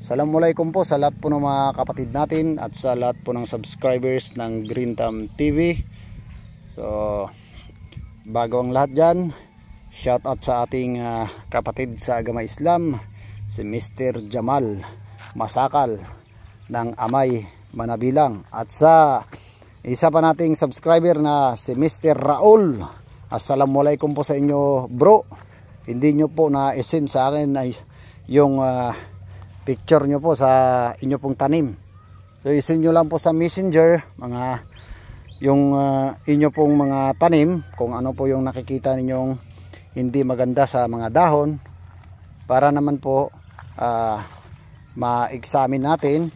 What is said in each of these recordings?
Assalamualaikum po sa lahat po ng mga kapatid natin at sa lahat po ng subscribers ng Green Thumb TV. So, bago ang lahat dyan, shout out sa ating kapatid sa Agama Islam, si Mr. Jamal Masakal ng Amay Manabilang. At sa isa pa nating subscriber na si Mr. Raul. Assalamualaikum po sa inyo bro. Hindi nyo po na-send sa akin ay yung picture nyo po sa inyo pong tanim. So isend nyo lang po sa messenger yung inyo pong mga tanim, kung ano po yung nakikita ninyong hindi maganda sa mga dahon, para naman po ma-examine natin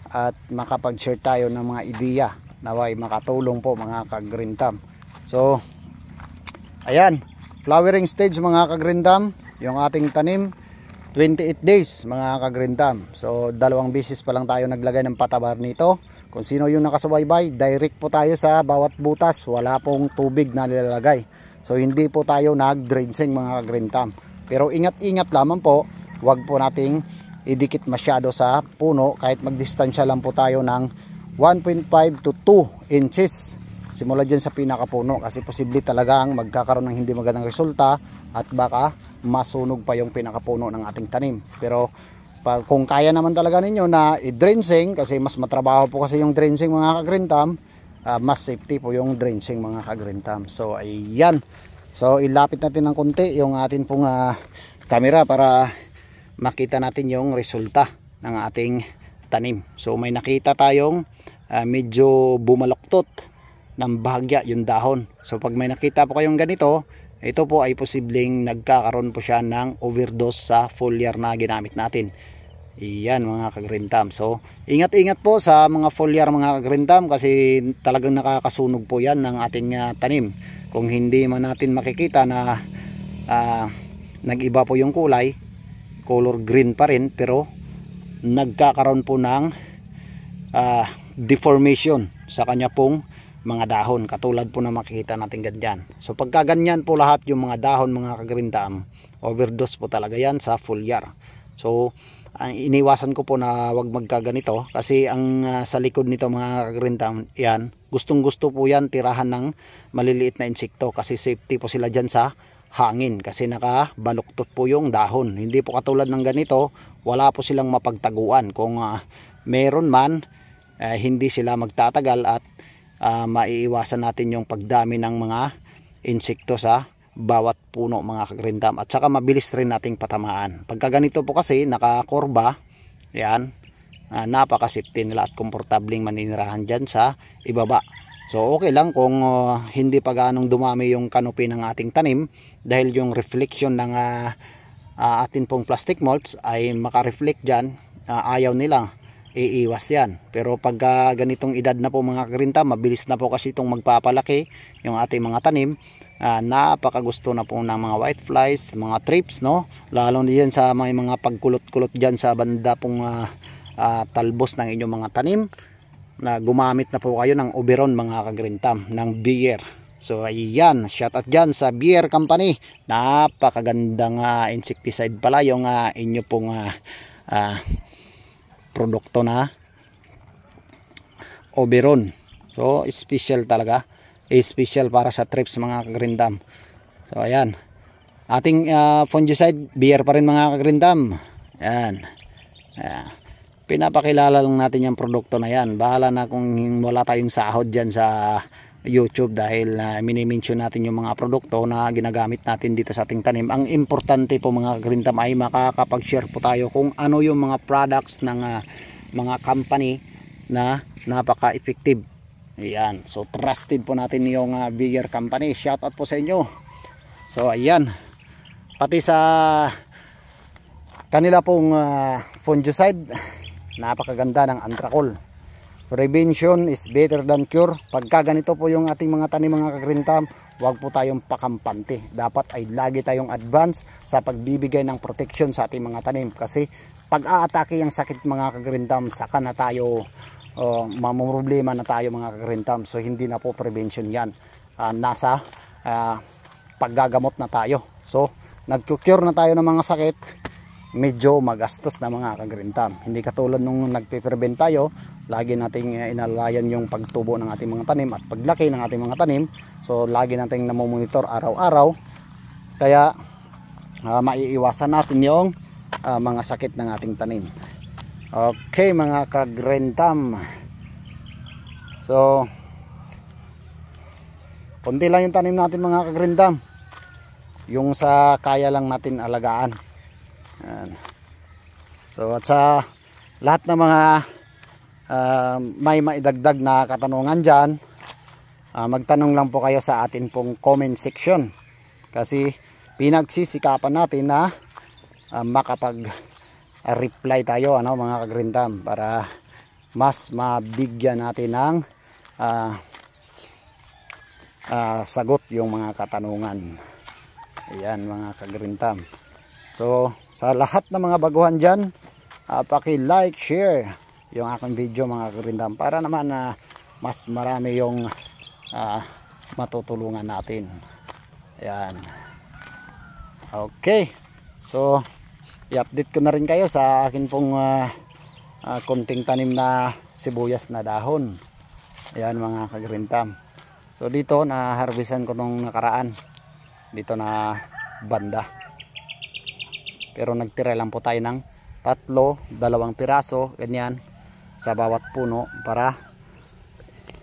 at makapag-share tayo ng mga ideya naway makatulong po mga ka-Green Thumb. So ayan, flowering stage mga ka-Green Thumb, yung ating tanim 28 days mga ka-Green Thumb. So 2 beses pa lang tayo naglagay ng patabar nito. Kung sino yung nakasubaybay, direct po tayo sa bawat butas, wala pong tubig na nilalagay. So hindi po tayo nag-drenching mga ka-Green Thumb. Pero ingat-ingat lamang po, wag po nating idikit masyado sa puno, kahit magdistansya lang po tayo ng 1.5 to 2 inches simula dyan sa pinakapuno, kasi posible talagang magkakaroon ng hindi magandang resulta at baka masunog pa yung pinakapuno ng ating tanim. Pero kung kaya naman talaga ninyo na i-drenching, kasi mas matrabaho po kasi yung drenching mga ka-Green Thumb, mas safety po yung drenching mga ka-Green Thumb. So ayan, so ilapit natin ng konti yung atin pong camera para makita natin yung resulta ng ating tanim. So may nakita tayong medyo bumaloktot ng bahagya yung dahon. So pag may nakita po kayong ganito, ito po ay posibleng nagkakaroon po siya ng overdose sa foliar na ginamit natin. Iyan mga ka-Green Thumb. So ingat-ingat po sa mga foliar mga ka-Green Thumb, kasi talagang nakakasunog po yan ng ating tanim. Kung hindi man natin makikita na nag-iba po yung kulay, color green pa rin, pero nagkakaroon po ng deformation sa kanya pong mga dahon, katulad po na makikita natin ganyan. So pagka ganyan po lahat yung mga dahon mga ka-Green Thumb, overdose po talaga yan sa foliar. So iniwasan ko po na wag magkaganito, kasi ang sa likod nito mga ka-Green Thumb, yan, gustong gusto po yan tirahan ng maliliit na insekto, kasi safety po sila dyan sa hangin, kasi nakabaluktot po yung dahon. Hindi po katulad ng ganito, wala po silang mapagtaguan. Kung meron man, hindi sila magtatagal at maiiwasan natin yung pagdami ng mga insekto sa bawat puno mga ka-Green Thumb, at saka mabilis rin nating patamaan. Pagka ganito po kasi nakakorba, yan, napaka-safety nila at komportabling maninirahan dyan sa ibaba. So okay lang kung hindi pa ganong dumami yung canopy ng ating tanim, dahil yung reflection ng atin pong plastic mulch ay makareflect dyan, ayaw nila, iiwas yan. Pero pag ganitong edad na po mga ka-Green Thumb, mabilis na po kasi itong magpapalaki yung ating mga tanim. Napakagusto na po ng mga white flies, mga thrips, no? Lalo diyan sa mga pagkulot-kulot dyan sa banda pong talbos ng inyong mga tanim, na gumamit na po kayo ng Oberon mga ka-Green Thumb, ng Bayer. So ayan, shout out dyan sa Bayer Company. Napakagandang insecticide pala yung inyo pong produkto na Oberon. So special talaga, special para sa thrips mga ka-Green Thumb. So ayan, ating fungicide Bayer pa rin mga ka-Green Thumb. Ayan, pinapakilala lang natin yung produkto na yan. Bahala na kung wala tayong sahod dyan sa YouTube, dahil mini-mention natin yung mga produkto na ginagamit natin dito sa ating tanim. Ang importante po mga ka-Green Thumb ay makakapag-share po tayo kung ano yung mga products ng mga company na napaka-effective. Ayan, so trusted po natin yung Bayer Company. Shout out po sa inyo. So ayan, pati sa kanila pong fungicide, napakaganda ng Antracol. Prevention is better than cure. Pagka ganito po yung ating mga tanim mga ka-Green Thumb, huwag po tayong pakampante. Dapat ay lagi tayong advance sa pagbibigay ng protection sa ating mga tanim, kasi pag aatake yung sakit mga ka-Green Thumb, saka na tayo mamumroblema na tayo mga ka-Green Thumb. So hindi na po prevention yan, nasa paggagamot na tayo. So nagkukure na tayo ng mga sakit, medyo magastos na mga kagrintam. Hindi katulad nung nagpe-prevent tayo, lagi nating inalayan yung pagtubo ng ating mga tanim at paglaki ng ating mga tanim. So lagi nating namomonitor araw-araw. Kaya maiiwasan natin yung mga sakit ng ating tanim. Okay mga kagrintam. So konti lang yung tanim natin mga kagrintam. Yung sa kaya lang natin alagaan. Ayan. So at sa lahat ng mga may maidagdag na katanungan dyan, magtanong lang po kayo sa atin pong comment section. Kasi pinagsisikapan natin na makapag-reply tayo mga kagrintam, para mas mabigyan natin ng sagot yung mga katanungan. Ayan mga kagrintam. So sa lahat ng mga baguhan dyan, paki-like, share yung aking video mga kagrintam, para naman mas marami yung matutulungan natin. Ayan. Okay. So i-update ko na rin kayo sa akin pong konting tanim na sibuyas na dahon. Ayan mga kagrintam. So dito na harvestan ko nung nakaraan dito na banda, pero nagtira lang po tayo ng 2 piraso ganyan sa bawat puno, para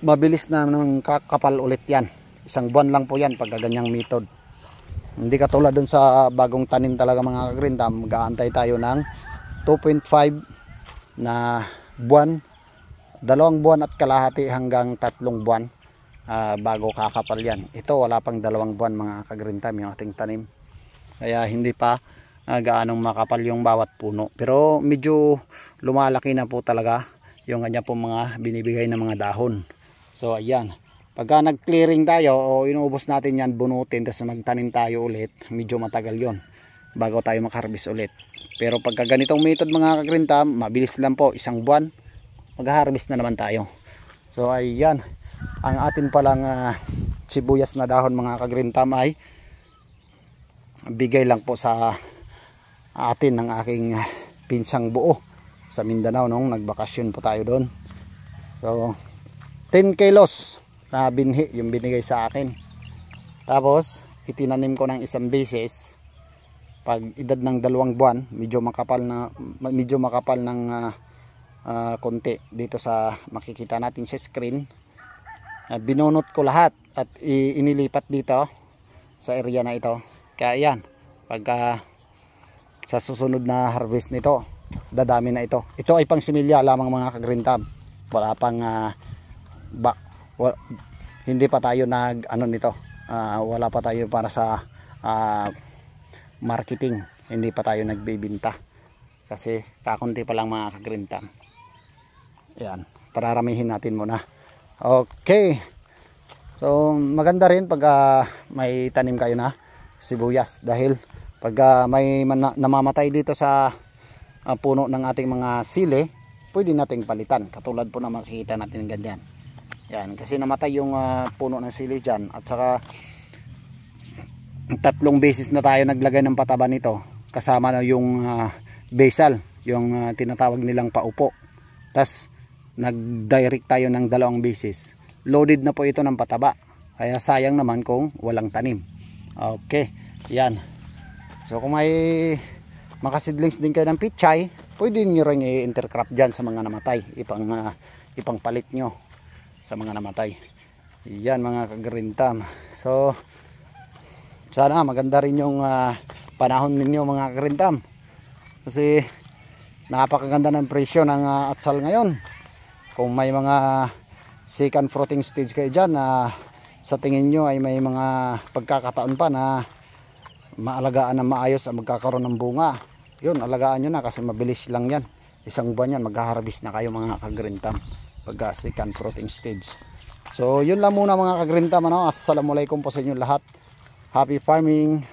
mabilis na ng kakapal ulit yan. 1 buwan lang po yan pag ganyang method. Hindi katulad dun sa bagong tanim talaga mga kagrintam, mag-aantay tayo ng 2.5 na buwan, 2 buwan at kalahati hanggang 3 buwan bago kakapal yan. Ito wala pang 2 buwan mga kagrintam yung ating tanim, kaya hindi pa gaanong makapal yung bawat puno, pero medyo lumalaki na po talaga yung kanya po mga binibigay na mga dahon. So ayan, pagka nag-clearing tayo o inuubos natin yan, bunutin, tapos magtanim tayo ulit, medyo matagal yon bago tayo makaharvest ulit. Pero pagka ganitong method mga kagrintam, mabilis lang po, 1 buwan mag-harvest na naman tayo. So ayan, ang atin palang sibuyas na dahon mga kagrintam ay bigay lang po sa atin ng aking pinsang buo sa Mindanao nung nagbakasyon po tayo doon. So 10 kilos na binhi yung binigay sa akin, tapos itinanim ko ng 1 beses. Pag edad ng 2 buwan, medyo makapal ng konti dito sa makikita natin sa screen. Binunot ko lahat at inilipat dito sa area na ito. Kaya yan, pagka sa susunod na harvest nito, dadami na ito. Ito ay pang similya lamang mga kagrintam. Wala pang hindi pa tayo nag nito. Wala pa tayo para sa marketing. Hindi pa tayo nagbebenta. Kasi kakunti pa lang mga kagrintam. Ayan, pararamihin natin muna. Okay. So maganda rin pag may tanim kayo na sibuyas, dahil pag may namamatay dito sa puno ng ating mga sili, pwede nating palitan. Katulad po na makikita natin ganyan. Yan, kasi namatay yung puno ng sili dyan, at saka 3 beses na tayo naglagay ng pataba nito, kasama na yung basal, yung tinatawag nilang paupo. Tas nag-direct tayo ng 2 beses. Loaded na po ito ng pataba, kaya sayang naman kung walang tanim. Okay, yan. So kung may makasidlings din kayo ng pichay, pwede nyo rin i-intercrop dyan sa mga namatay. Ipang palit nyo sa mga namatay. Yan mga kagrintam. So sana maganda rin yung panahon ninyo mga kagrintam, kasi napakaganda ng presyo ng atsal ngayon. Kung may mga second fruiting stage kayo dyan na sa tingin nyo ay may mga pagkakataon pa na maalagaan ng maayos at magkakaroon ng bunga, yun, alagaan nyo na, kasi mabilis lang yan. 1 buwan yan, mag-harvest na kayo mga kagrintam pag second fruiting stage. So yun lang muna mga kagrintam. Assalamualaikum po sa inyo lahat. Happy farming.